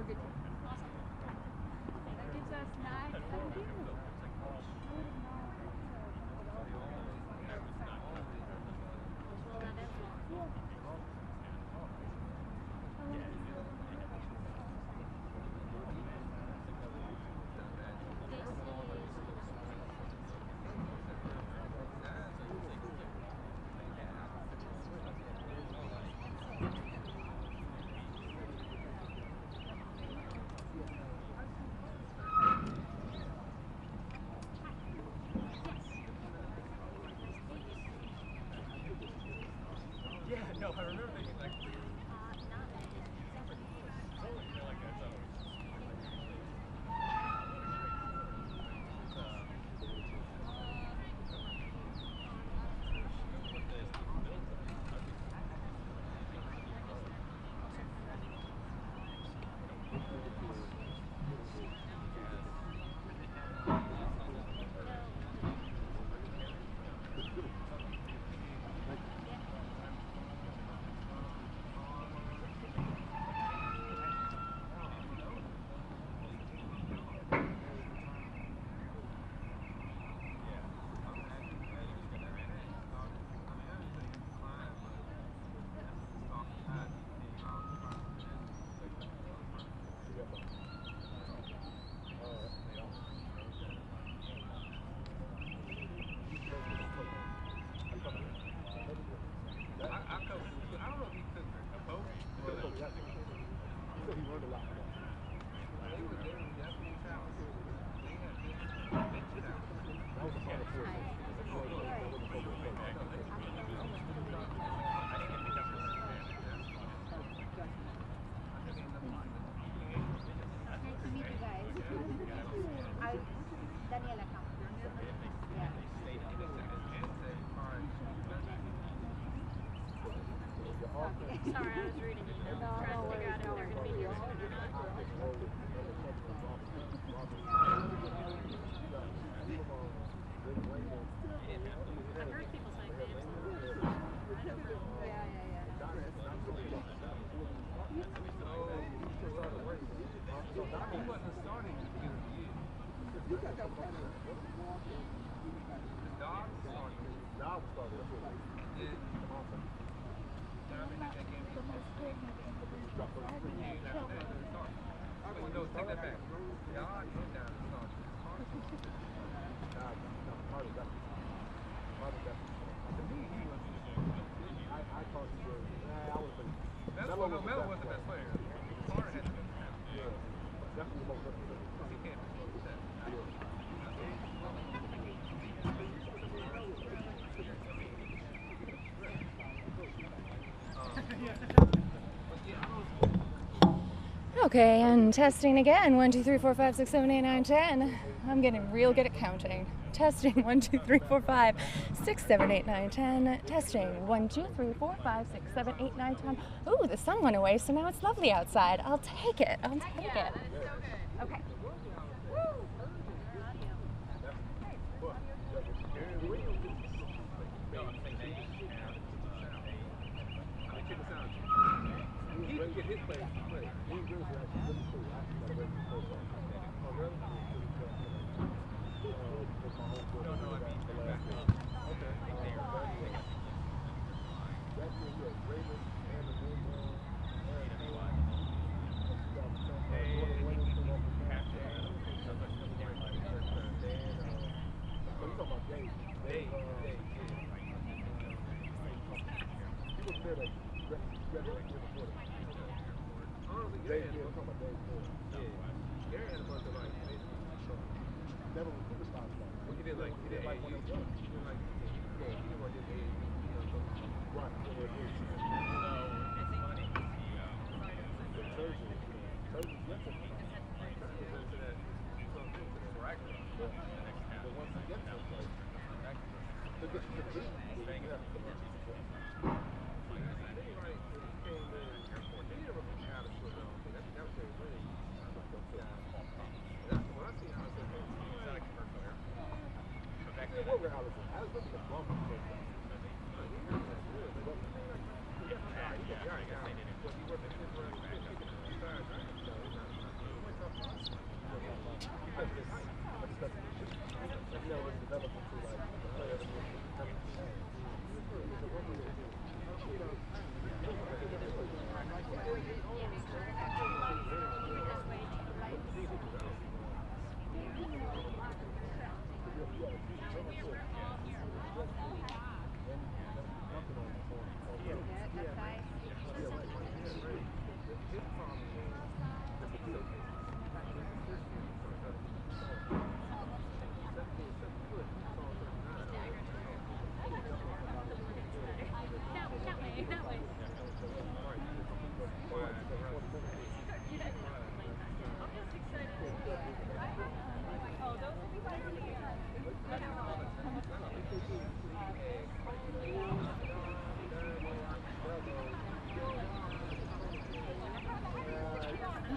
good too. Awesome. That gives us 9. No, I remember thinking like. Sorry, I was reading it. Trying to figure out if they're going to be here soon or not. I've heard people say Dems. Take that back. Melo was the best player. Carter had the best player. Yeah. Definitely the most versatile. He can't Okay, and testing again. 1, 2, 3, 4, 5, 6, 7, 8, 9, 10. I'm getting real good at counting. Testing 1, 2, 3, 4, 5, 6, 7, 8, 9, 10. Testing 1, 2, 3, 4, 5, 6, 7, 8, 9, 10. Ooh, the sun went away, so now it's lovely outside. I'll take it. I'll take it. That is so good. Okay. He can get his place to play.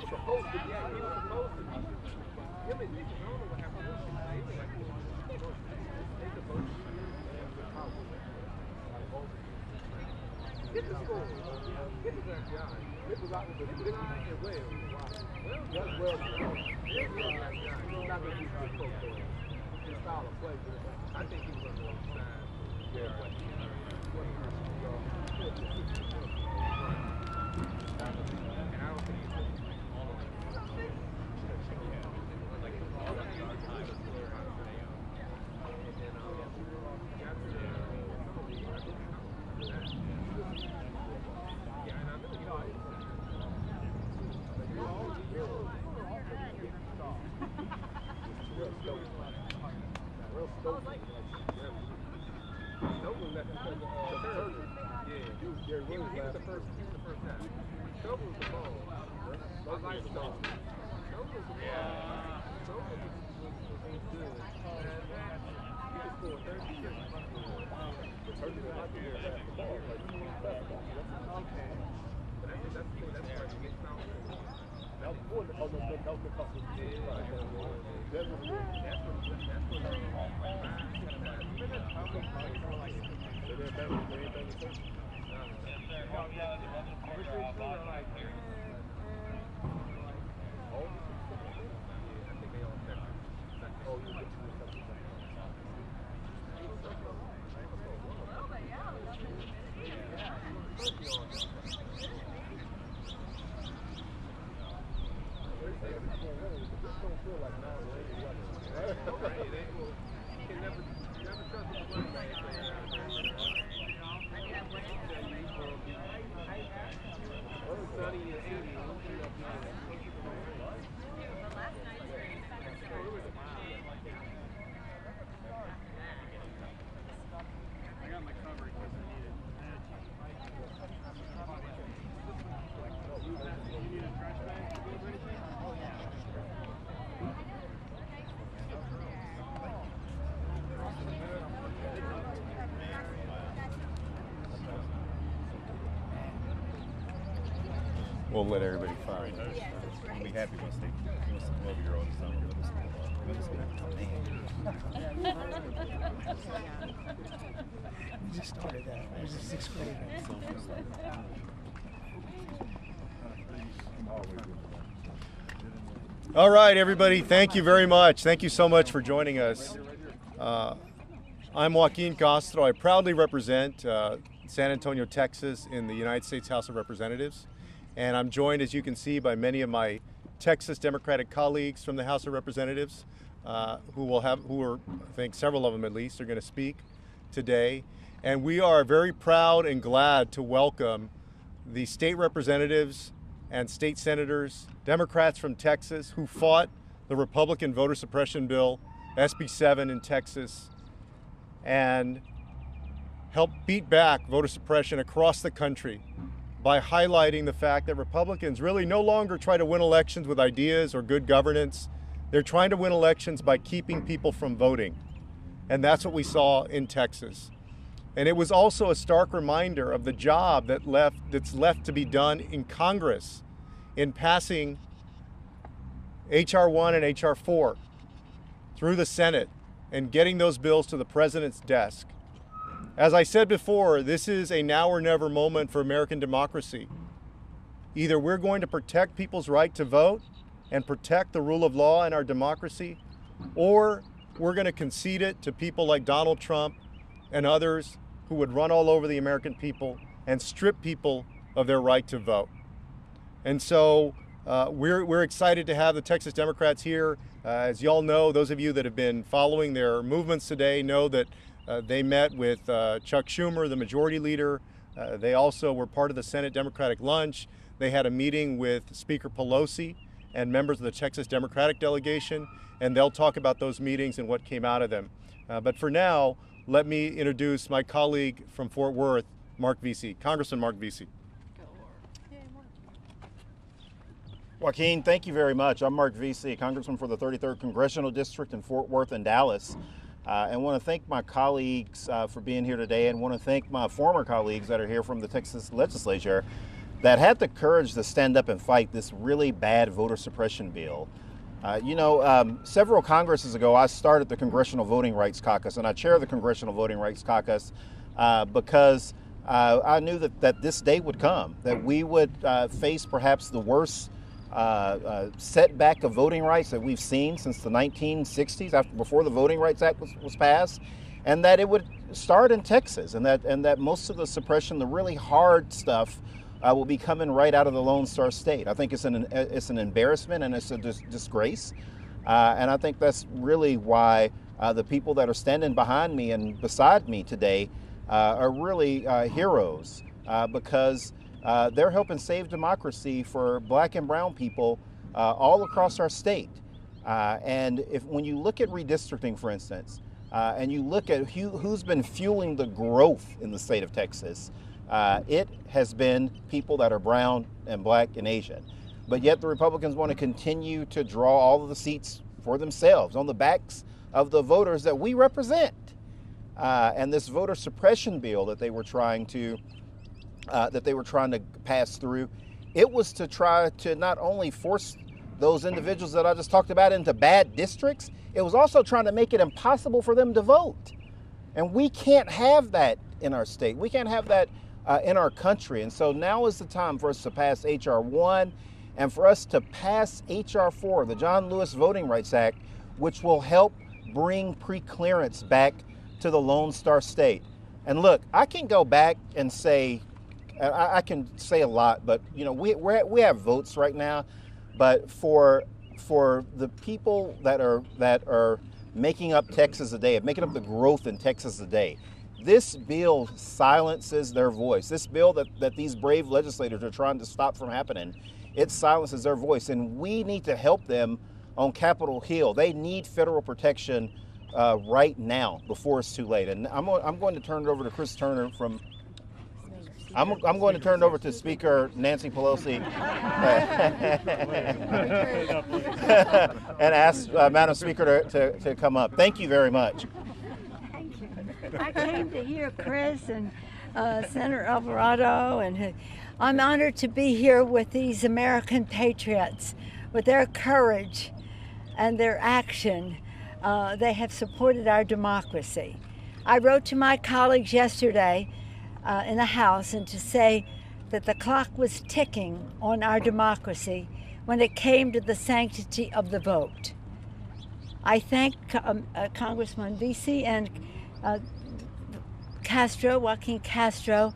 supposed to be. Yeah, he was supposed to be. Him and Nick, I don't know what happened with him. They were like, they supposed to be. Get the score. Get the back guy. Nick was out with the Nick and Wales. That's well. He's not going to be good coach. His style of play. I think he was on the wrong side. Yeah, but he and I don't think he's all of it. He was the first time. Shovel was the ball. I like the ball. Shovel was the ball. Shovel was good. He just scored 30 years. Okay. But that's where you get found. That was before the couple. We'll let everybody find. We'll be happy once they give us a 12-year-old or something. We just started that. It was a sixth grade. All right, everybody. Thank you very much. Thank you so much for joining us. I'm Joaquin Castro. I proudly represent San Antonio, Texas in the United States House of Representatives. And I'm joined, as you can see, by many of my Texas Democratic colleagues from the House of Representatives who are, I think several of them at least, are going to speak today. And we are very proud and glad to welcome the state representatives and state senators, Democrats from Texas, who fought the Republican voter suppression bill, SB 7 in Texas, and helped beat back voter suppression across the country by highlighting the fact that Republicans really no longer try to win elections with ideas or good governance. They're trying to win elections by keeping people from voting. And that's what we saw in Texas. And it was also a stark reminder of the job that's left to be done in Congress in passing H.R. 1 and H.R. 4 through the Senate and getting those bills to the president's desk. As I said before, this is a now or never moment for American democracy. Either we're going to protect people's right to vote and protect the rule of law in our democracy, or we're going to concede it to people like Donald Trump and others who would run all over the American people and strip people of their right to vote. And so we're excited to have the Texas Democrats here. As y'all know, those of you that have been following their movements today know that they met with Chuck Schumer, the majority leader. They also were part of the Senate Democratic Lunch. They had a meeting with Speaker Pelosi and members of the Texas Democratic Delegation, and they'll talk about those meetings and what came out of them. But for now, let me introduce my colleague from Fort Worth, Mark Vesey, Congressman Mark Vesey. Joaquin, thank you very much. I'm Mark Vesey, Congressman for the 33rd Congressional District in Fort Worth and Dallas. And want to thank my colleagues for being here today, and want to thank my former colleagues that are here from the Texas Legislature. that had the courage to stand up and fight this really bad voter suppression bill. Several Congresses ago, I started the Congressional Voting Rights Caucus, and I chair the Congressional Voting Rights Caucus because I knew that this day would come, that we would face perhaps the worst setback of voting rights that we've seen since the 1960s, before the Voting Rights Act was passed, and that it would start in Texas, and that most of the suppression, the really hard stuff, will be coming right out of the Lone Star State. I think it's an embarrassment and it's a disgrace, and I think that's really why the people that are standing behind me and beside me today are really heroes, because they're helping save democracy for black and brown people all across our state. And when you look at redistricting, for instance, and you look at who's been fueling the growth in the state of Texas, it has been people that are brown and black and Asian. But yet the Republicans want to continue to draw all of the seats for themselves on the backs of the voters that we represent. And this voter suppression bill that they were trying to pass through, it was to try to not only force those individuals that I just talked about into bad districts, it was also trying to make it impossible for them to vote. And we can't have that in our state. We can't have that in our country. And so now is the time for us to pass H.R. 1 and for us to pass H.R. 4, the John Lewis Voting Rights Act, which will help bring pre-clearance back to the Lone Star State. And look, I can go back and say, I can say a lot, but we have votes right now. But for the people that are making up Texas today, making up the growth in Texas today, this bill silences their voice. This bill that these brave legislators are trying to stop from happening, it silences their voice, and we need to help them on Capitol Hill. They need federal protection right now before it's too late. And I'm going to turn it over to Chris Turner from. I'm going to turn it over to Speaker Nancy Pelosi and ask Madam Speaker to come up. Thank you very much. Thank you. I came to hear Chris and Senator Alvarado, and I'm honored to be here with these American patriots. With their courage and their action, they have supported our democracy. I wrote to my colleagues yesterday in the House and to say that the clock was ticking on our democracy when it came to the sanctity of the vote. I thank Congressman Vesey and Joaquin Castro,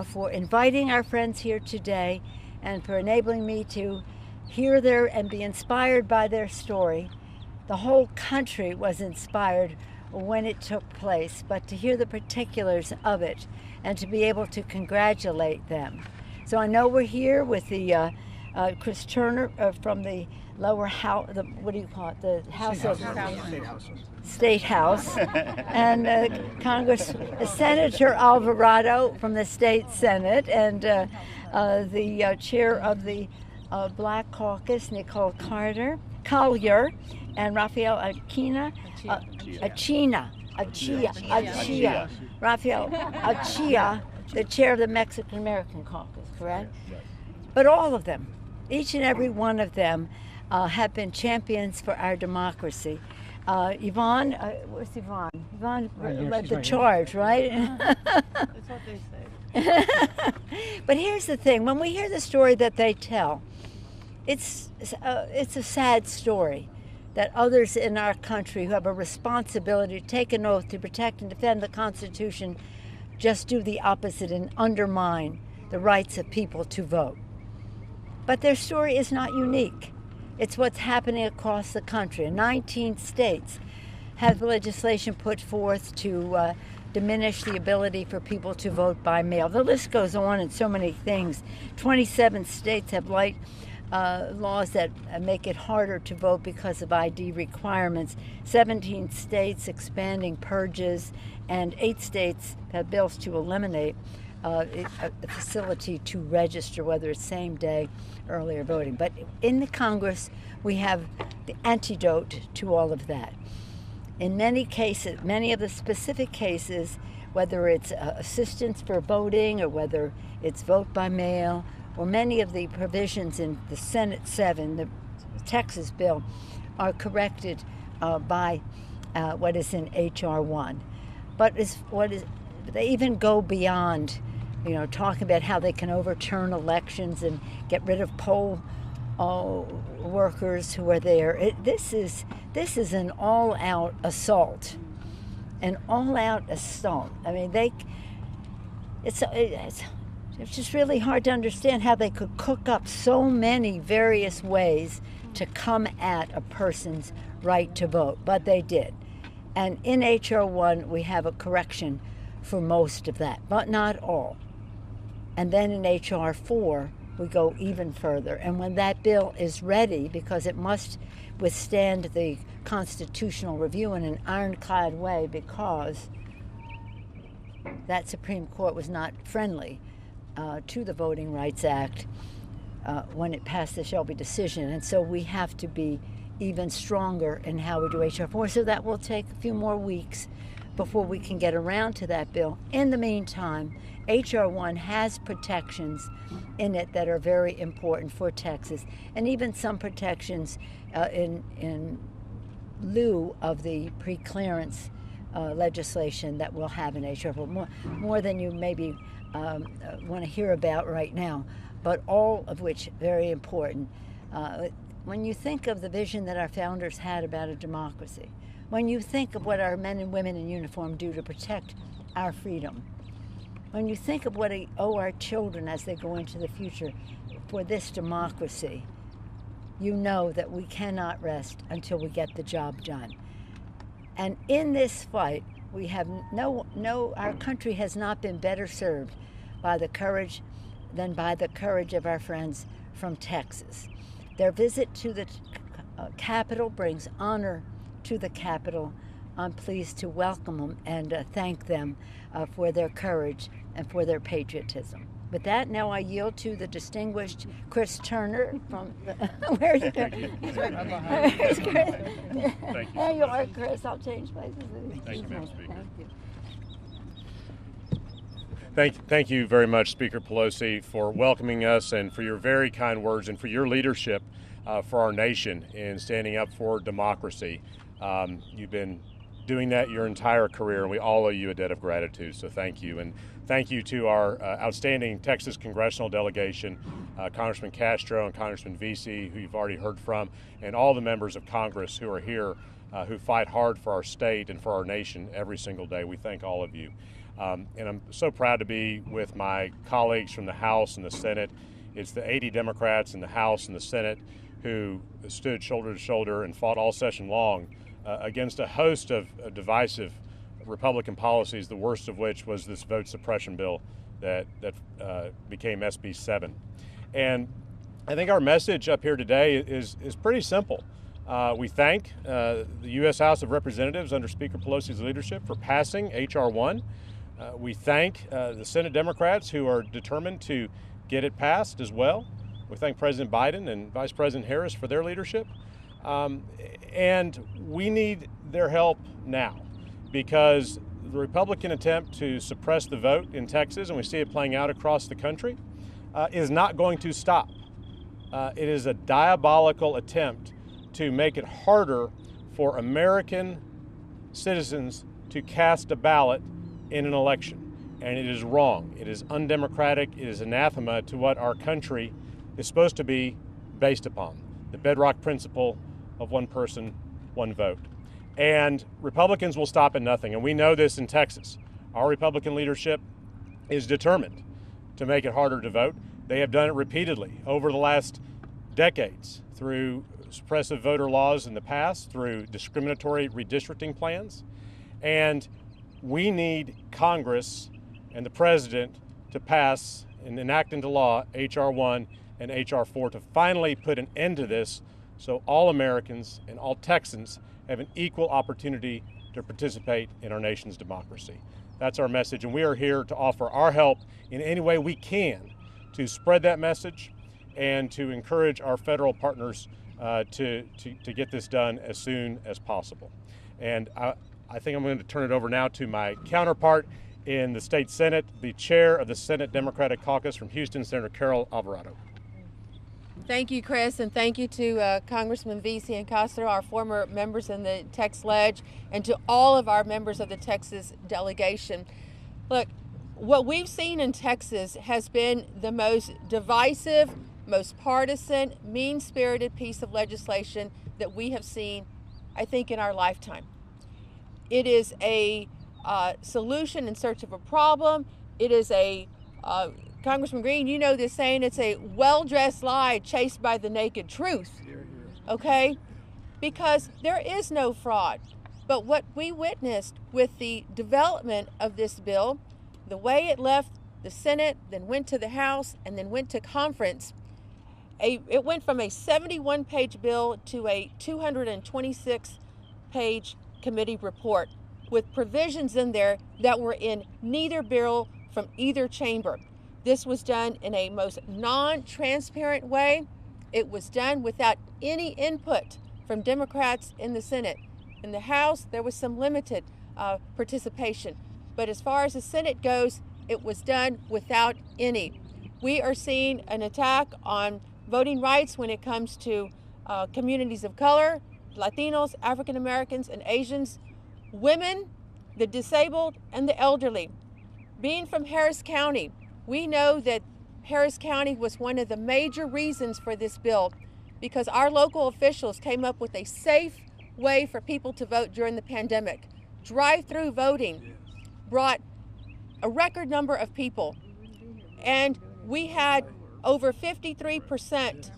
for inviting our friends here today and for enabling me to hear and be inspired by their story. The whole country was inspired when it took place, but to hear the particulars of it and to be able to congratulate them. So I know we're here with the Chris Turner from the lower house, what do you call it? The House of State House, and Senator Alvarado from the State Senate, and the chair of the Black Caucus, Nicole Collier, and Rafael Rafael Achia, the chair of the Mexican American Caucus, correct? But all of them, each and every one of them, have been champions for our democracy. Yvonne, where's Yvonne? Yvonne led the charge, right? That's what they say. But here's the thing: when we hear the story that they tell, it's a sad story that others in our country who have a responsibility to take an oath to protect and defend the Constitution just do the opposite and undermine the rights of people to vote. But their story is not unique. It's what's happening across the country. 19 states have legislation put forth to diminish the ability for people to vote by mail. The list goes on in so many things. 27 states have laws that make it harder to vote because of ID requirements. 17 states expanding purges, and 8 states have bills to eliminate the facility to register, whether it's same day, earlier voting. But in the Congress, we have the antidote to all of that. In many cases, many of the specific cases, whether it's assistance for voting or whether it's vote by mail or many of the provisions in the Senate 7, the Texas bill, are corrected by what is in H.R. 1. But they even go beyond, talking about how they can overturn elections and get rid of poll workers who are there. This is an all-out assault. An all-out assault. I mean, it's just really hard to understand how they could cook up so many various ways to come at a person's right to vote, but they did. And in H.R. 1, we have a correction for most of that, but not all. And then in H.R. 4, we go even further. And when that bill is ready, because it must withstand the constitutional review in an ironclad way, because that Supreme Court was not friendly to the Voting Rights Act when it passed the Shelby decision. And so we have to be even stronger in how we do H.R. 4. So that will take a few more weeks before we can get around to that bill. In the meantime, H.R. 1 has protections in it that are very important for Texas, and even some protections in lieu of the pre-clearance legislation that we'll have in H.R. 4, more than you maybe want to hear about right now, but all of which very important. When you think of the vision that our founders had about a democracy, when you think of what our men and women in uniform do to protect our freedom, when you think of what we owe our children as they go into the future for this democracy, you know that we cannot rest until we get the job done. And in this fight, we have our country has not been better served by the courage than by the courage of our friends from Texas. Their visit to the Capitol brings honor to the Capitol. I'm pleased to welcome them and thank them for their courage and for their patriotism. With that, now I yield to the distinguished Chris Turner from where's Chris? He's right behind you. Where's Chris? Thank you. There you are, Chris. I'll change places. Thank you, Madam Speaker. Thank you. Thank you very much, Speaker Pelosi, for welcoming us and for your very kind words and for your leadership for our nation in standing up for democracy. You've been doing that your entire career, and we all owe you a debt of gratitude, so thank you. And thank you to our outstanding Texas Congressional Delegation, Congressman Castro and Congressman Vesey, who you've already heard from, and all the members of Congress who are here, who fight hard for our state and for our nation every single day. We thank all of you. And I'm so proud to be with my colleagues from the House and the Senate. It's the 80 Democrats in the House and the Senate who stood shoulder to shoulder and fought all session long against a host of divisive Republican policies, the worst of which was this vote suppression bill that became SB 7. And I think our message up here today is pretty simple. We thank the U.S. House of Representatives under Speaker Pelosi's leadership for passing H.R. 1. We thank the Senate Democrats who are determined to get it passed as well. We thank President Biden and Vice President Harris for their leadership. And we need their help now, because the Republican attempt to suppress the vote in Texas, and we see it playing out across the country, is not going to stop. It is a diabolical attempt to make it harder for American citizens to cast a ballot in an election. And it is wrong. It is undemocratic. It is anathema to what our country is supposed to be based upon, the bedrock principle of one person, one vote. And Republicans will stop at nothing. And we know this in Texas. Our Republican leadership is determined to make it harder to vote. They have done it repeatedly over the last decades through suppressive voter laws in the past, through discriminatory redistricting plans. And we need Congress and the President to pass and enact into law H.R. 1 and H.R. 4 to finally put an end to this, so all Americans and all Texans have an equal opportunity to participate in our nation's democracy. That's our message, and we are here to offer our help in any way we can to spread that message and to encourage our federal partners to get this done as soon as possible. And I think I'm going to turn it over now to my counterpart in the state Senate, the chair of the Senate Democratic Caucus from Houston, Senator Carol Alvarado. Thank you, Chris, and thank you to Congressman Vesey and Castro, our former members in the Tex Leg, and to all of our members of the Texas delegation. Look, what we've seen in Texas has been the most divisive, most partisan, mean-spirited piece of legislation that we have seen, I think, in our lifetime. It is a solution in search of a problem. It is a Congressman Green, you know this saying, it's a well-dressed lie chased by the naked truth, okay? Because there is no fraud. But what we witnessed with the development of this bill, the way it left the Senate, then went to the House, and then went to conference, it went from a 71-page bill to a 226-page committee report with provisions in there that were in neither bill from either chamber. This was done in a most non-transparent way. It was done without any input from Democrats in the Senate. In the House, there was some limited participation. But as far as the Senate goes, it was done without any. We are seeing an attack on voting rights when it comes to communities of color, Latinos, African Americans, and Asians, women, the disabled, and the elderly. Being from Harris County, we know that Harris County was one of the major reasons for this bill because our local officials came up with a safe way for people to vote during the pandemic. Drive-through voting brought a record number of people, and we had over 53%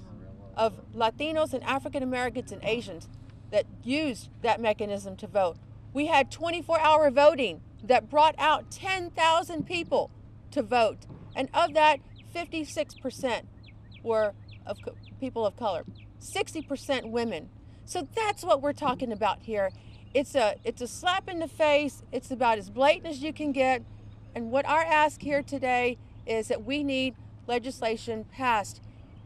of Latinos and African Americans and Asians that used that mechanism to vote. We had 24-hour voting that brought out 10,000 people to vote. And of that, 56% were of people of color, 60% women. So that's what we're talking about here. It's a slap in the face. It's about as blatant as you can get. And what our ask here today is that we need legislation passed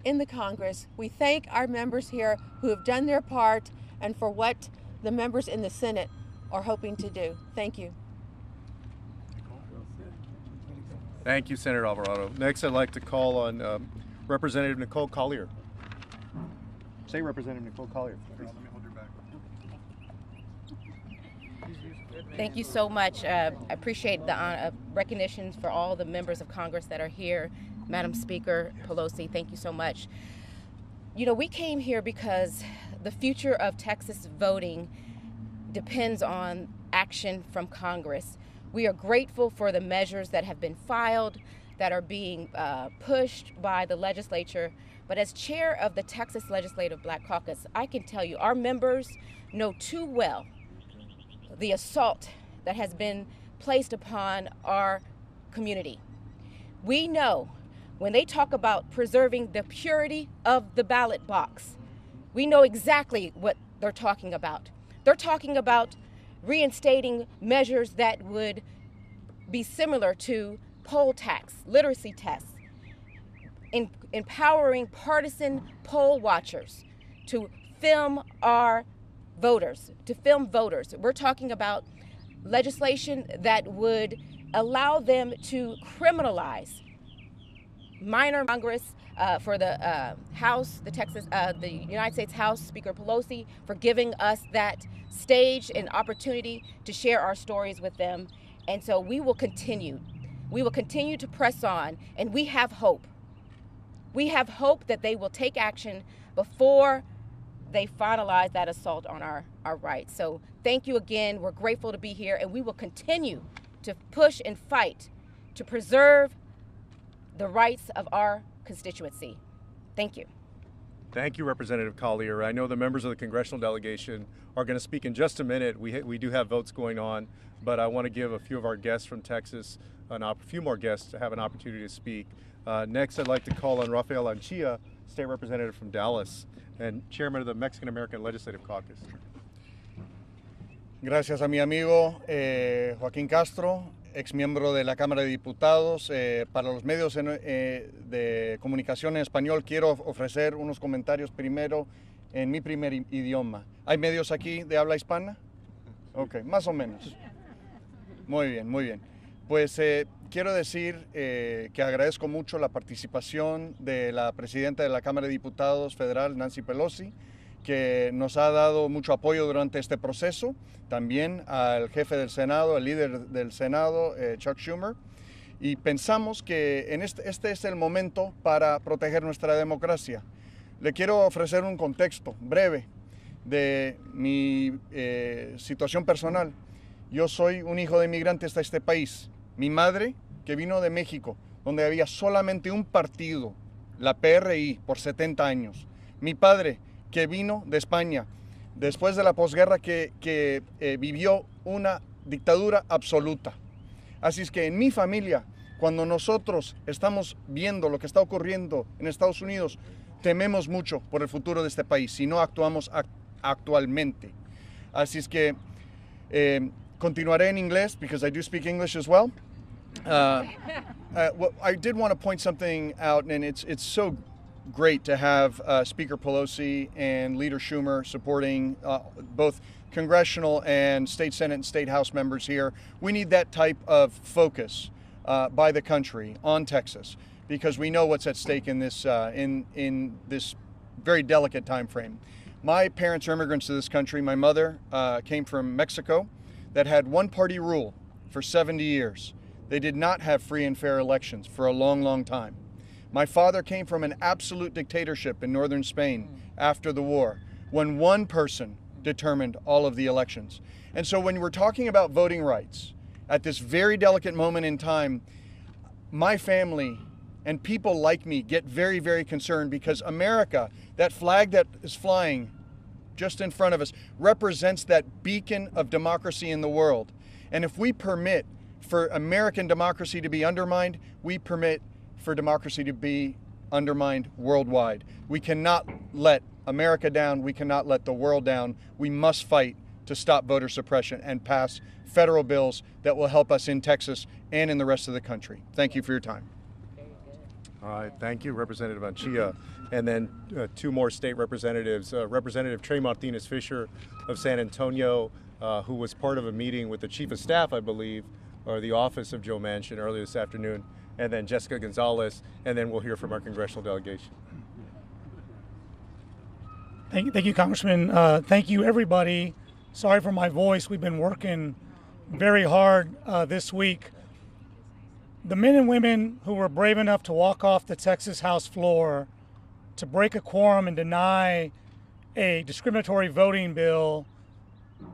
in the Congress. We thank our members here who have done their part and for what the members in the Senate are hoping to do. Thank you. Thank you, Senator Alvarado. Next, I'd like to call on Representative Nicole Collier. Say Representative Nicole Collier. Thank you so much. I appreciate the recognitions for all the members of Congress that are here. Madam Speaker Pelosi, thank you so much. You know, we came here because the future of Texas voting depends on action from Congress. We are grateful for the measures that have been filed, that are being pushed by the legislature. But as chair of the Texas Legislative Black Caucus, I can tell you our members know too well the assault that has been placed upon our community. We know when they talk about preserving the purity of the ballot box, we know exactly what they're talking about. They're talking about reinstating measures that would be similar to poll tax, literacy tests, empowering partisan poll watchers to film our voters, to film voters. We're talking about legislation that would allow them to criminalize minor Congress, for the House, the United States House, Speaker Pelosi, for giving us that stage and opportunity to share our stories with them. And so we will continue. We will continue to press on, and we have hope. We have hope that they will take action before they finalize that assault on our rights. So thank you again. We're grateful to be here, and we will continue to push and fight to preserve the rights of our constituency. Thank you. Thank you, Representative Collier. I know the members of the Congressional Delegation are going to speak in just a minute. We do have votes going on, but I want to give a few of our guests from Texas, a few more guests to have an opportunity to speak. Next, I'd like to call on Rafael Anchia, State Representative from Dallas and Chairman of the Mexican American Legislative Caucus. Gracias a mi amigo Joaquín Castro, ex miembro de la Cámara de Diputados. Para los medios de comunicación en español quiero ofrecer unos comentarios primero en mi primer idioma. ¿Hay medios aquí de habla hispana? Ok, más o menos. Muy bien, muy bien. Pues quiero decir que agradezco mucho la participación de la presidenta de la Cámara de Diputados Federal, Nancy Pelosi, que nos ha dado mucho apoyo durante este proceso. También al jefe del Senado, el líder del Senado, Chuck Schumer. Y pensamos que este es el momento para proteger nuestra democracia. Le quiero ofrecer un contexto breve de mi situación personal. Yo soy un hijo de inmigrantes a este país. Mi madre, que vino de México, donde había solamente un partido, la PRI, por 70 años. Mi padre, que vino de España, después de la posguerra que vivió una dictadura absoluta. Así es que en mi familia, cuando nosotros estamos viendo lo que está ocurriendo en Estados Unidos, tememos mucho por el futuro de este país si no actuamos actualmente. Así es que continuaré en inglés, because I do speak English as well. Well, I did want to point something out, and it's so great to have Speaker Pelosi and Leader Schumer supporting both Congressional and State Senate and State House members here. We need that type of focus by the country on Texas, because we know what's at stake in this very delicate time frame. My parents are immigrants to this country. My mother came from Mexico that had one-party rule for 70 years. They did not have free and fair elections for a long, long time. My father came from an absolute dictatorship in northern Spain after the war, when one person determined all of the elections. And so when we're talking about voting rights, at this very delicate moment in time, my family and people like me get very, very concerned, because America, that flag that is flying just in front of us, represents that beacon of democracy in the world. And if we permit for American democracy to be undermined, we permit for democracy to be undermined worldwide. We cannot let America down. We cannot let the world down. We must fight to stop voter suppression and pass federal bills that will help us in Texas and in the rest of the country. Thank you for your time. All right, thank you, Representative Anchia. And then two more state representatives, Representative Trey Martinez-Fisher of San Antonio, who was part of a meeting with the Chief of Staff, I believe, or the office of Joe Manchin earlier this afternoon, and then Jessica Gonzalez, and then we'll hear from our congressional delegation. Thank you, Congressman. Thank you, everybody. Sorry for my voice. We've been working very hard this week. The men and women who were brave enough to walk off the Texas House floor to break a quorum and deny a discriminatory voting bill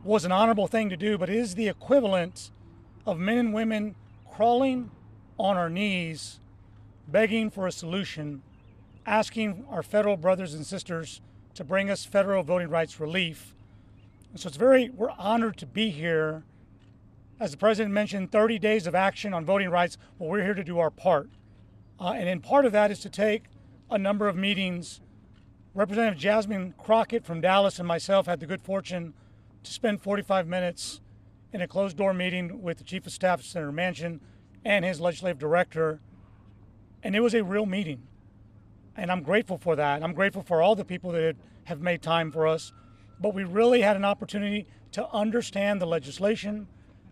was an honorable thing to do, but it is the equivalent of men and women crawling on our knees, begging for a solution, asking our federal brothers and sisters to bring us federal voting rights relief. And so we're honored to be here. As the president mentioned, 30 days of action on voting rights. Well, we're here to do our part. And in part of that is to take a number of meetings. Representative Jasmine Crockett from Dallas and myself had the good fortune to spend 45 minutes in a closed-door meeting with the Chief of Staff, Senator Manchin, and his legislative director. And it was a real meeting. And I'm grateful for that. I'm grateful for all the people that have made time for us. But we really had an opportunity to understand the legislation,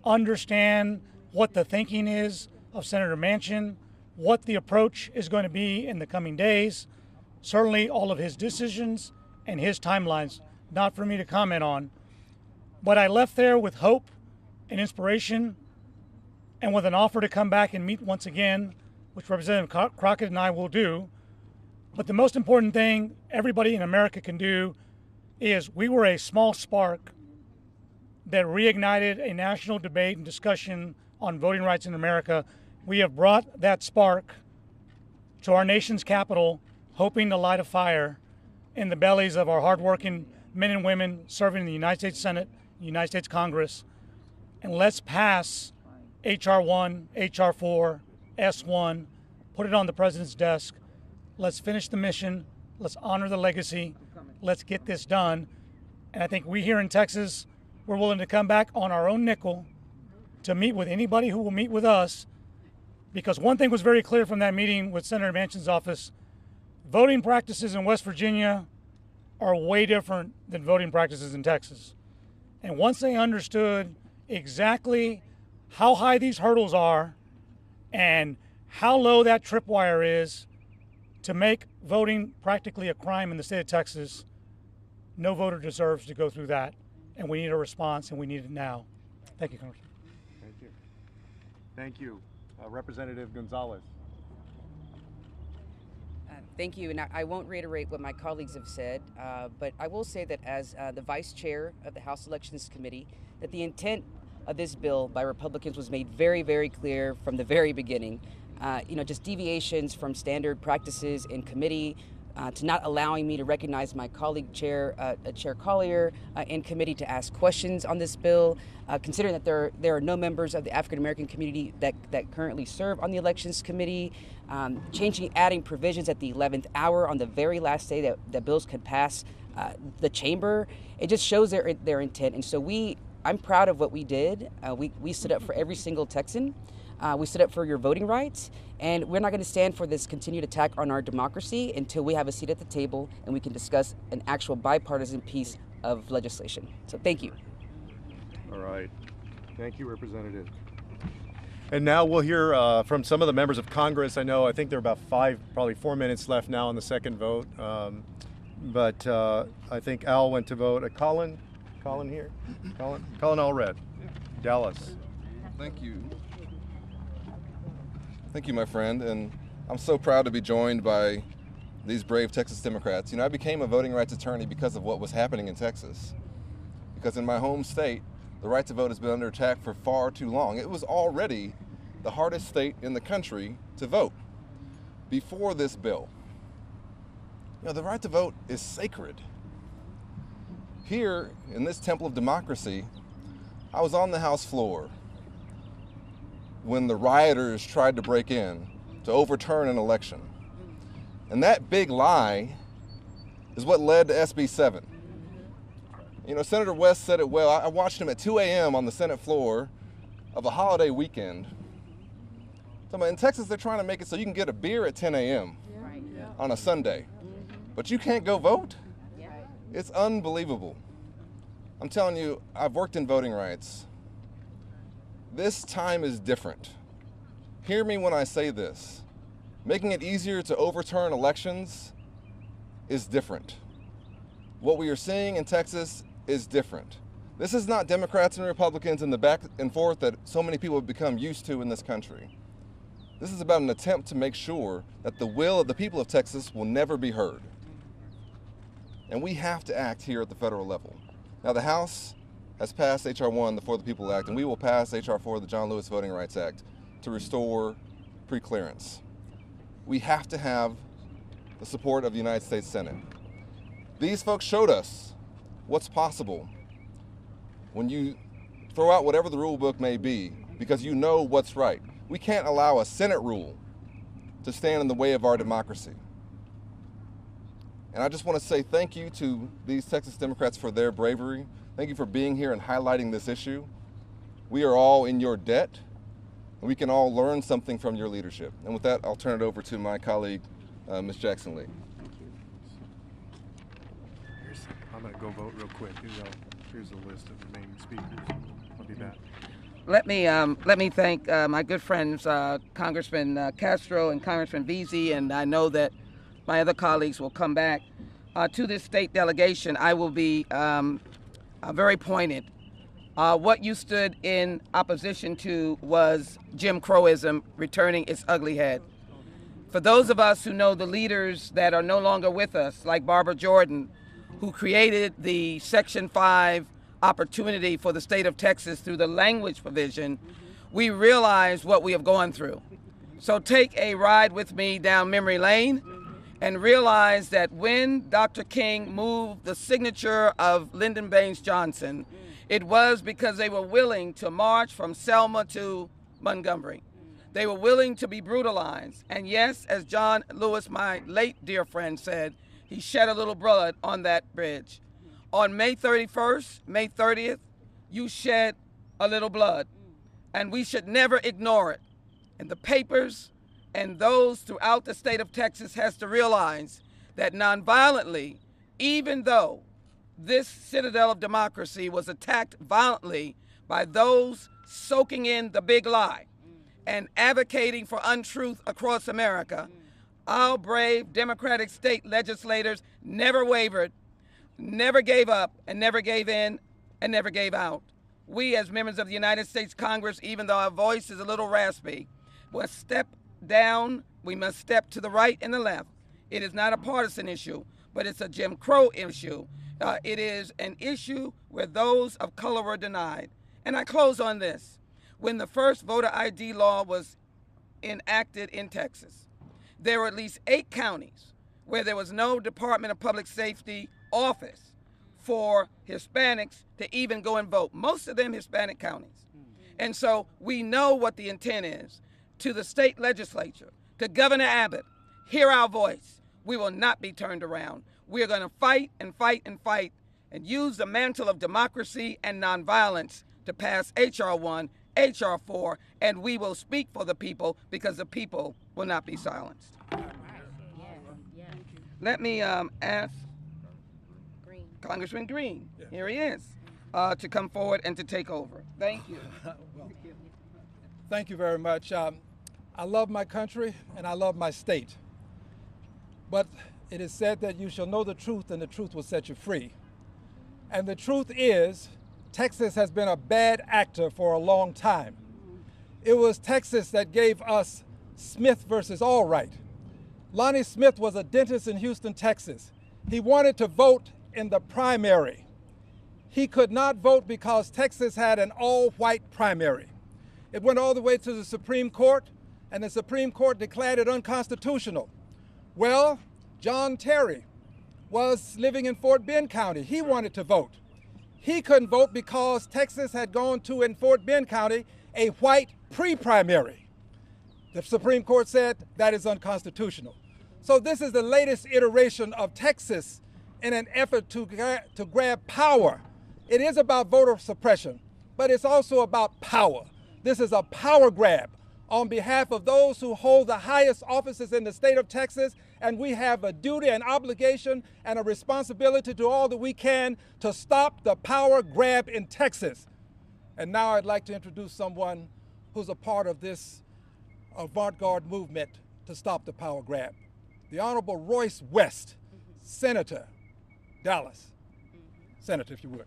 understand what the thinking is of Senator Manchin, what the approach is going to be in the coming days, certainly all of his decisions and his timelines, not for me to comment on. But I left there with hope and inspiration and with an offer to come back and meet once again, which Representative Crockett and I will do. But the most important thing everybody in America can do is we were a small spark that reignited a national debate and discussion on voting rights in America. We have brought that spark to our nation's capital, hoping to light a fire in the bellies of our hardworking men and women serving in the United States Senate, United States Congress. And let's pass H.R. 1, H.R. 4, S1, put it on the president's desk. Let's finish the mission. Let's honor the legacy. Let's get this done. And I think we here in Texas, we're willing to come back on our own nickel to meet with anybody who will meet with us, because one thing was very clear from that meeting with Senator Manchin's office: voting practices in West Virginia are way different than voting practices in Texas. And once they understood exactly how high these hurdles are and how low that tripwire is to make voting practically a crime in the state of Texas, no voter deserves to go through that. And we need a response, and we need it now. Thank you, Congressman. Thank you. Thank you. Representative Gonzalez. Thank you, and I won't reiterate what my colleagues have said, but I will say that as the vice chair of the House Elections Committee, that the intent of this bill by Republicans was made very, very clear from the very beginning. Just deviations from standard practices in committee, to not allowing me to recognize my colleague Chair Collier in committee to ask questions on this bill, considering that there are no members of the African American community that currently serve on the Elections Committee, adding provisions at the 11th hour on the very last day that bills could pass the chamber. It just shows their intent. And so I'm proud of what we did. We stood up for every single Texan. We stood up for your voting rights, and we're not going to stand for this continued attack on our democracy until we have a seat at the table and we can discuss an actual bipartisan piece of legislation. So thank you. All right. Thank you, Representative. And now we'll hear from some of the members of Congress. I think there are about probably 4 minutes left now on the second vote. But I think Al went to vote. Colin here? Colin Allred, Dallas. Thank you. Thank you, my friend, and I'm so proud to be joined by these brave Texas Democrats. I became a voting rights attorney because of what was happening in Texas. Because in my home state, the right to vote has been under attack for far too long. It was already the hardest state in the country to vote before this bill. The right to vote is sacred. Here, in this temple of democracy, I was on the House floor when the rioters tried to break in to overturn an election. And that big lie is what led to SB 7. Senator West said it well. I watched him at 2 a.m. on the Senate floor of a holiday weekend. So in Texas, they're trying to make it so you can get a beer at 10 a.m. on a Sunday, but you can't go vote? It's unbelievable. I'm telling you, I've worked in voting rights. This time is different. Hear me when I say this. Making it easier to overturn elections is different. What we are seeing in Texas is different. This is not Democrats and Republicans in the back and forth that so many people have become used to in this country. This is about an attempt to make sure that the will of the people of Texas will never be heard. And we have to act here at the federal level. Now, the House has passed H.R. 1, the For the People Act, and we will pass H.R. 4, the John Lewis Voting Rights Act, to restore pre-clearance. We have to have the support of the United States Senate. These folks showed us what's possible when you throw out whatever the rule book may be, because you know what's right. We can't allow a Senate rule to stand in the way of our democracy. And I just want to say thank you to these Texas Democrats for their bravery. Thank you for being here and highlighting this issue. We are all in your debt, and we can all learn something from your leadership. And with that, I'll turn it over to my colleague, Ms. Jackson Lee. I'm going to go vote real quick. Here's the list of the main speakers. I'll be back. Let me thank my good friends, Congressman Castro and Congressman Veazey, and I know that my other colleagues will come back. To this state delegation, I will be very pointed. What you stood in opposition to was Jim Crowism returning its ugly head. For those of us who know the leaders that are no longer with us, like Barbara Jordan, who created the Section 5 opportunity for the state of Texas through the language provision, we realize what we have gone through. So take a ride with me down memory lane and realize that when Dr. King moved the signature of Lyndon Baines Johnson, it was because they were willing to march from Selma to Montgomery. They were willing to be brutalized. And yes, as John Lewis, my late dear friend, said, he shed a little blood on that bridge. On May 31st, May 30th, you shed a little blood. And we should never ignore it. And the papers and those throughout the state of Texas has to realize that nonviolently, even though this citadel of democracy was attacked violently by those soaking in the big lie and advocating for untruth across America, our brave Democratic state legislators never wavered, never gave up, and never gave in, and never gave out. We, as members of the United States Congress, even though our voice is a little raspy, must step down. We must step to the right and the left. It is not a partisan issue, but it's a Jim Crow issue. It is an issue where those of color were denied. And I close on this. When the first voter ID law was enacted in Texas, there were at least 8 counties where there was no Department of Public Safety office for Hispanics to even go and vote, most of them Hispanic counties. And so we know what the intent is. To the state legislature, to Governor Abbott, hear our voice. We will not be turned around. We are going to fight and fight and fight and use the mantle of democracy and nonviolence to pass H.R. 1, H.R. 4, and we will speak for the people because the people will not be silenced. Let me ask Congressman Green, here he is, to come forward and to take over. Thank you. Thank you very much. I love my country and I love my state. But it is said that you shall know the truth and the truth will set you free. And the truth is, Texas has been a bad actor for a long time. It was Texas that gave us Smith versus Allwright. Lonnie Smith was a dentist in Houston, Texas. He wanted to vote in the primary. He could not vote because Texas had an all-white primary. It went all the way to the Supreme Court, and the Supreme Court declared it unconstitutional. Well, John Terry was living in Fort Bend County. He wanted to vote. He couldn't vote because Texas had gone to, in Fort Bend County, a white pre-primary. The Supreme Court said that is unconstitutional. So this is the latest iteration of Texas in an effort to grab power. It is about voter suppression, but it's also about power. This is a power grab on behalf of those who hold the highest offices in the state of Texas, and we have a duty and obligation and a responsibility to do all that we can to stop the power grab in Texas. And now I'd like to introduce someone who's a part of this avant-garde movement to stop the power grab. The Honorable Royce West, Senator, Dallas. Senator, if you would.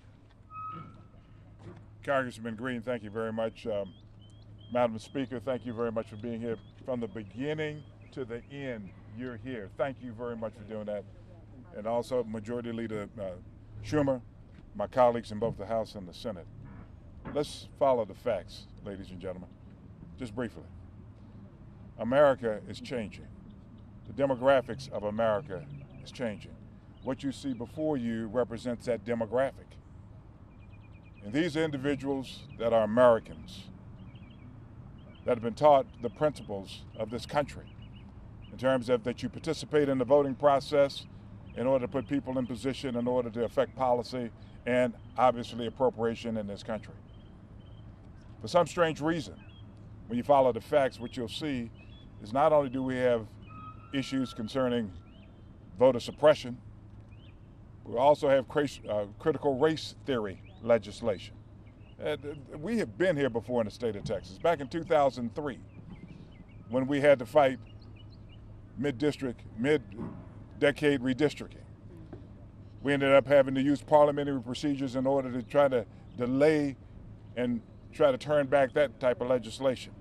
Congressman Green, thank you very much. Madam Speaker, thank you very much for being here. From the beginning to the end, you're here. Thank you very much for doing that. And also Majority Leader Schumer, my colleagues in both the House and the Senate. Let's follow the facts, ladies and gentlemen, just briefly. America is changing. The demographics of America is changing. What you see before you represents that demographic. And these are individuals that are Americans, that have been taught the principles of this country in terms of that you participate in the voting process in order to put people in position in order to affect policy and obviously appropriation in this country. For some strange reason, when you follow the facts, what you'll see is not only do we have issues concerning voter suppression, we also have critical race theory legislation. We have been here before in the state of Texas. Back in 2003, when we had to fight mid-decade redistricting, we ended up having to use parliamentary procedures in order to try to delay and try to turn back that type of legislation.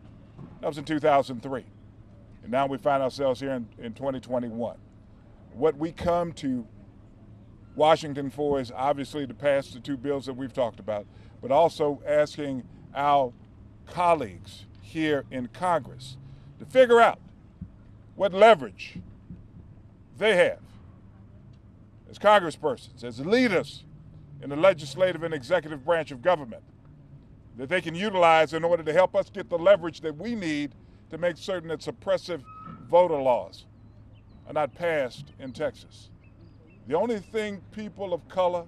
That was in 2003. And now we find ourselves here in 2021. What we come to Washington for is obviously to pass the 2 bills that we've talked about, but also asking our colleagues here in Congress to figure out what leverage they have as congresspersons, as leaders in the legislative and executive branch of government, that they can utilize in order to help us get the leverage that we need to make certain that suppressive voter laws are not passed in Texas. The only thing people of color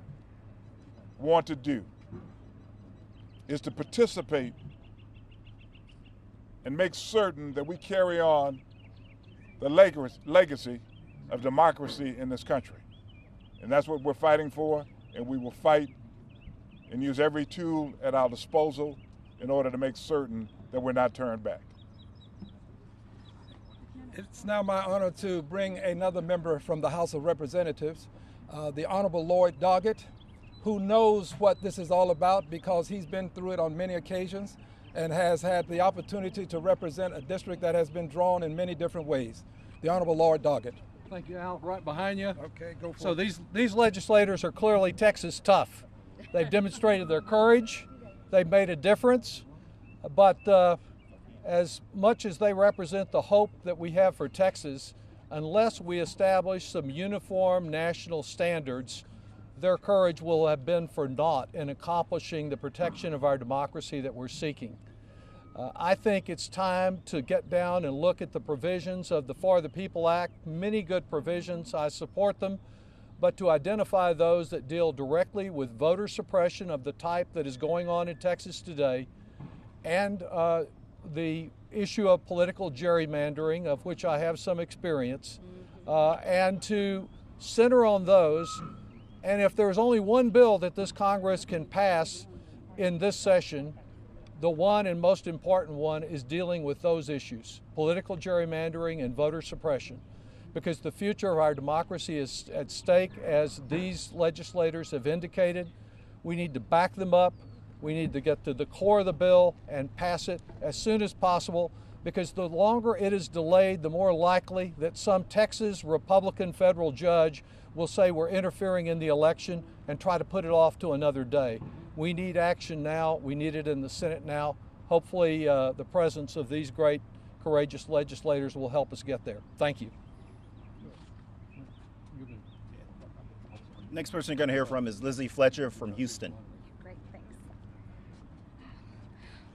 want to do is to participate and make certain that we carry on the legacy of democracy in this country. And that's what we're fighting for, and we will fight and use every tool at our disposal in order to make certain that we're not turned back. It's now my honor to bring another member from the House of Representatives, the Honorable Lloyd Doggett, who knows what this is all about because he's been through it on many occasions and has had the opportunity to represent a district that has been drawn in many different ways. The Honorable Lloyd Doggett. Thank you, Al. Right behind you. Okay, go for it. So these legislators are clearly Texas tough. They've demonstrated their courage. They've made a difference. But as much as they represent the hope that we have for Texas, unless we establish some uniform national standards, their courage will have been for naught in accomplishing the protection of our democracy that we're seeking. I think it's time to get down and look at the provisions of the For the People Act. Many good provisions, I support them, but to identify those that deal directly with voter suppression of the type that is going on in Texas today, and the issue of political gerrymandering, of which I have some experience, and to center on those. And if there's only one bill that this Congress can pass in this session, the one and most important one is dealing with those issues, political gerrymandering and voter suppression, because the future of our democracy is at stake, as these legislators have indicated. We need to back them up. We need to get to the core of the bill and pass it as soon as possible, because the longer it is delayed, the more likely that some Texas Republican federal judge will say we're interfering in the election and try to put it off to another day. We need action now. We need it in the Senate now. Hopefully the presence of these great, courageous legislators will help us get there. Thank you. Next person you're going to hear from is Lizzie Fletcher from Houston. Great, thanks.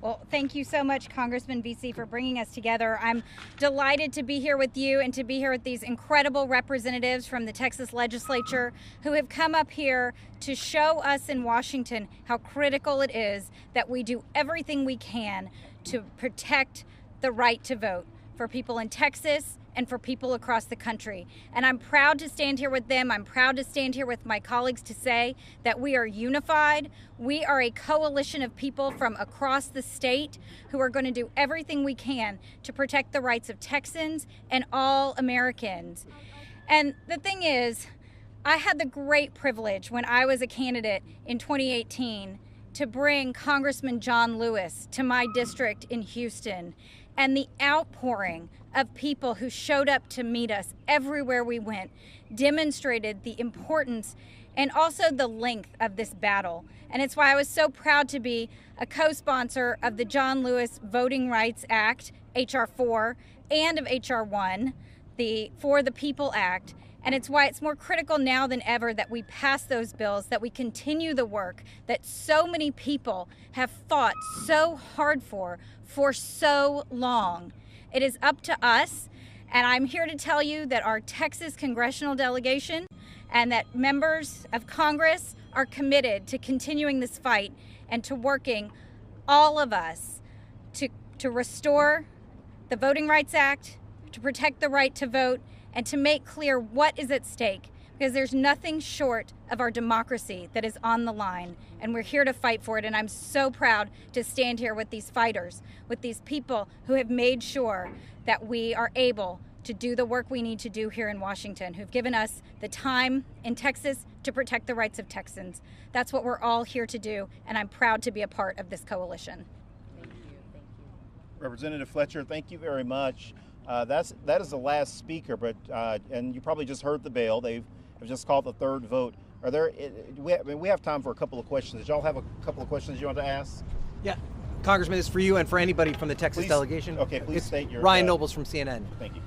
Well, thank you so much, Congressman VC, for bringing us together. I'm delighted to be here with you and to be here with these incredible representatives from the Texas Legislature who have come up here to show us in Washington how critical it is that we do everything we can to protect the right to vote for people in Texas and for people across the country. And I'm proud to stand here with them. I'm proud to stand here with my colleagues to say that we are unified. We are a coalition of people from across the state who are going to do everything we can to protect the rights of Texans and all Americans. And the thing is, I had the great privilege when I was a candidate in 2018 to bring Congressman John Lewis to my district in Houston. And the outpouring of people who showed up to meet us everywhere we went demonstrated the importance and also the length of this battle. And it's why I was so proud to be a co-sponsor of the John Lewis Voting Rights Act, H.R. 4, and of H.R. 1, the For the People Act. And it's why it's more critical now than ever that we pass those bills, that we continue the work that so many people have fought so hard for so long. It is up to us, and I'm here to tell you that our Texas Congressional Delegation and that members of Congress are committed to continuing this fight and to working, all of us, to restore the Voting Rights Act, to protect the right to vote, and to make clear what is at stake, because there's nothing short of our democracy that is on the line, and we're here to fight for it. And I'm so proud to stand here with these fighters, with these people who have made sure that we are able to do the work we need to do here in Washington, who've given us the time in Texas to protect the rights of Texans. That's what we're all here to do, and I'm proud to be a part of this coalition. Thank you. Representative Fletcher, thank you very much. That is the last speaker, but and you probably just heard the bill. They've just called the third vote. Are there? We have time for a couple of questions. Did y'all have a couple of questions you want to ask? Yeah, Congressman, it's for you and for anybody from the Texas delegation. Okay, please state your. Ryan Nobles from CNN. Thank you.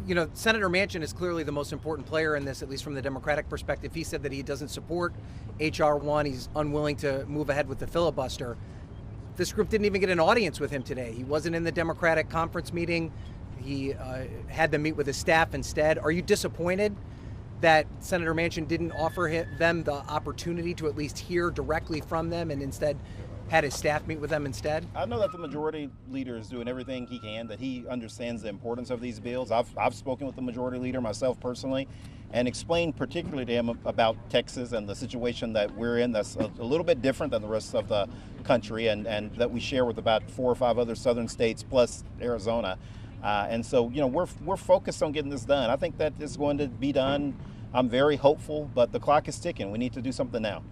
You know, Senator Manchin is clearly the most important player in this, at least from the Democratic perspective. He said that he doesn't support H.R. 1. He's unwilling to move ahead with the filibuster. This group didn't even get an audience with him today. He wasn't in the Democratic conference meeting. He had them meet with his staff instead. Are you disappointed that Senator Manchin didn't offer them the opportunity to at least hear directly from them and instead had his staff meet with them instead? I know that the majority leader is doing everything he can, that he understands the importance of these bills. I've spoken with the majority leader myself personally, and explain particularly to him about Texas and the situation that we're in that's a little bit different than the rest of the country, and that we share with about 4 or 5 other southern states plus Arizona. And so, we're focused on getting this done. I think that it's going to be done. I'm very hopeful, but the clock is ticking. We need to do something now.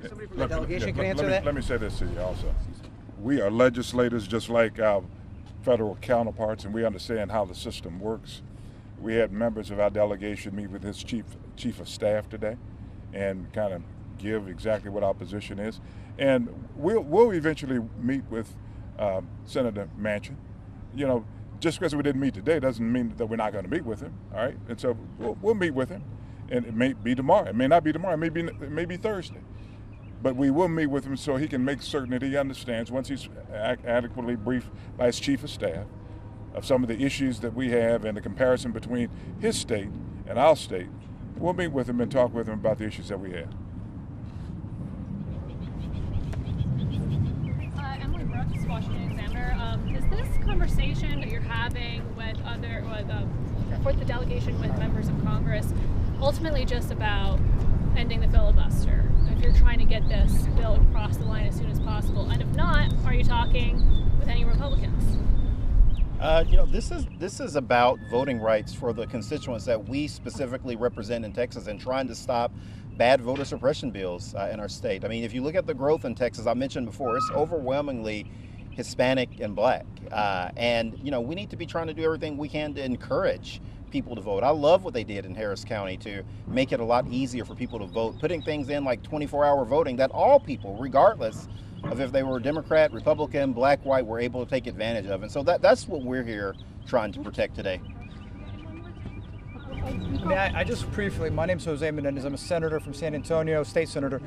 Somebody from the delegation can answer that. Let me say this to you also. We are legislators just like our federal counterparts, and we understand how the system works. We had members of our delegation meet with his chief of staff today and kind of give exactly what our position is. And we'll eventually meet with Senator Manchin. Just because we didn't meet today doesn't mean that we're not going to meet with him, all right? And so we'll meet with him, and it may be tomorrow. It may not be tomorrow. It may be Thursday. But we will meet with him so he can make certain that he understands, once he's adequately briefed by his chief of staff, of some of the issues that we have and the comparison between his state and our state. We'll meet with him and talk with him about the issues that we have. Emily Brooks, Washington Examiner. Is this conversation that you're having with with the delegation with members of Congress ultimately just about ending the filibuster? If you're trying to get this bill across the line as soon as possible, and if not, are you talking with any Republicans? This is about voting rights for the constituents that we specifically represent in Texas, and trying to stop bad voter suppression bills in our state. I mean, if you look at the growth in Texas, I mentioned before, it's overwhelmingly Hispanic and Black, and we need to be trying to do everything we can to encourage people to vote. I love what they did in Harris County to make it a lot easier for people to vote, putting things in like 24-hour voting that all people, regardless of if they were Democrat, Republican, Black, white, were able to take advantage of. And so that's what we're here trying to protect today. I just briefly, my name's Jose Menendez. I'm a senator from San Antonio, state senator.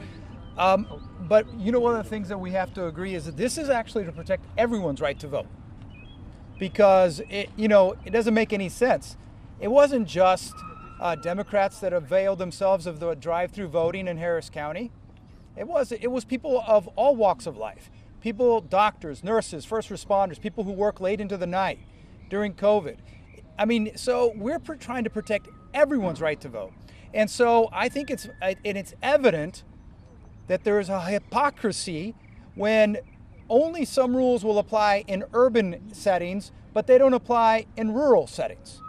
But one of the things that we have to agree is that this is actually to protect everyone's right to vote. Because it doesn't make any sense. It wasn't just Democrats that availed themselves of the drive-through voting in Harris County. It was people of all walks of life. People, doctors, nurses, first responders, people who work late into the night during COVID. I mean, so we're trying to protect everyone's right to vote. And so I think it's evident that there is a hypocrisy when only some rules will apply in urban settings, but they don't apply in rural settings.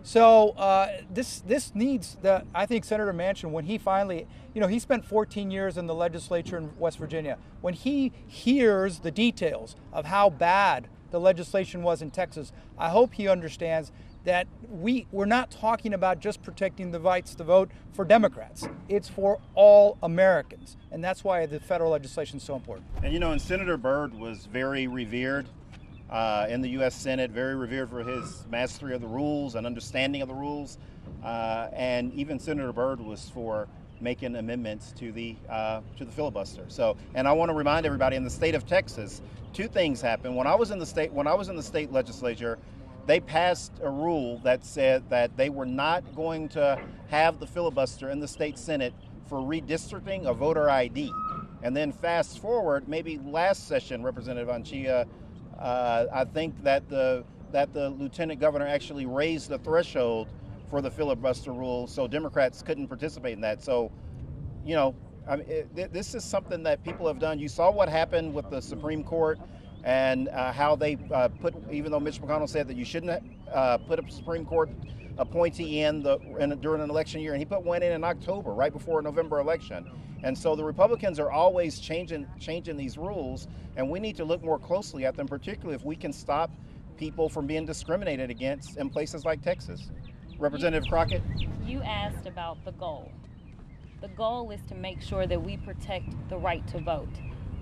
So this needs I think Senator Manchin, when he finally, he spent 14 years in the legislature in West Virginia. When he hears the details of how bad the legislation was in Texas, I hope he understands that we're not talking about just protecting the rights to vote for Democrats. It's for all Americans. And that's why the federal legislation is so important. And Senator Byrd was very revered in the U.S. Senate, very revered for his mastery of the rules and understanding of the rules. And even Senator Byrd was for making amendments to the filibuster. So, and I want to remind everybody, in the state of Texas, 2 things happened. When I was in the state legislature, they passed a rule that said that they were not going to have the filibuster in the state Senate for redistricting or voter ID. And then fast forward, maybe last session, Representative Anchia, I think that the lieutenant governor actually raised the threshold for the filibuster rule, so Democrats couldn't participate in that. So, this is something that people have done. You saw what happened with the Supreme Court and how they even though Mitch McConnell said that you shouldn't put a Supreme Court appointee during an election year, and he put one in October, right before a November election. And so the Republicans are always changing these rules, and we need to look more closely at them, particularly if we can stop people from being discriminated against in places like Texas. Representative Crockett? You asked about the goal. The goal is to make sure that we protect the right to vote.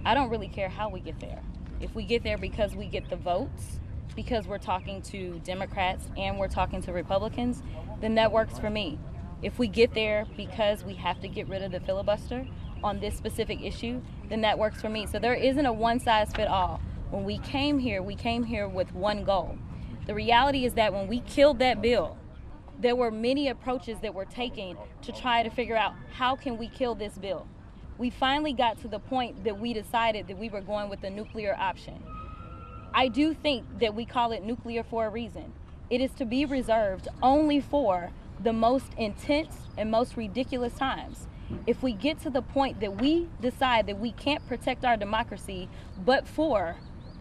I don't really care how we get there. If we get there because we get the votes, because we're talking to Democrats and we're talking to Republicans, then that works for me. If we get there because we have to get rid of the filibuster on this specific issue, then that works for me. So there isn't a one-size-fits-all. When we came here with one goal. The reality is that when we killed that bill, there were many approaches that were taken to try to figure out how can we kill this bill. We finally got to the point that we decided that we were going with the nuclear option. I do think that we call it nuclear for a reason. It is to be reserved only for the most intense and most ridiculous times. If we get to the point that we decide that we can't protect our democracy but for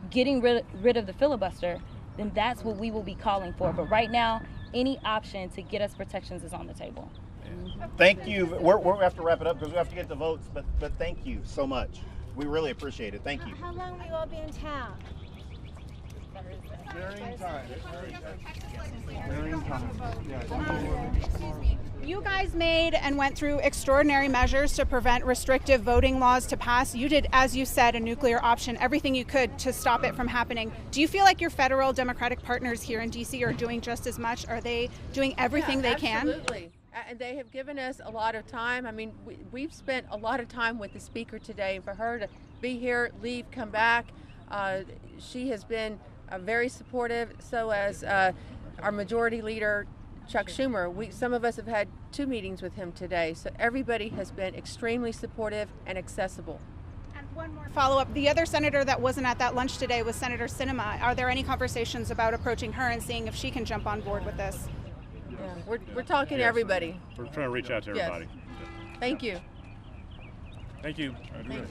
getting rid of the filibuster, then that's what we will be calling for. But right now, any option to get us protections is on the table. Thank you. We have to wrap it up because we have to get the votes, but thank you so much. We really appreciate it. Thank you. How long will you all be in town? You guys made and went through extraordinary measures to prevent restrictive voting laws to pass. You did, as you said, a nuclear option, everything you could to stop it from happening. Do you feel like your federal Democratic partners here in D.C. are doing just as much? Are they doing everything they can? Absolutely. And they have given us a lot of time. I mean, we've spent a lot of time with the Speaker today, and for her to be here, leave, come back, she has been very supportive. So has our Majority Leader, Chuck Schumer. Some of us have had 2 meetings with him today. So everybody has been extremely supportive and accessible. And one more follow-up. The other senator that wasn't at that lunch today was Senator Sinema. Are there any conversations about approaching her and seeing if she can jump on board with this? Yeah, we're talking to everybody. We're trying to reach out to everybody. Yes. Thank you. Thank you. Great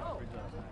job.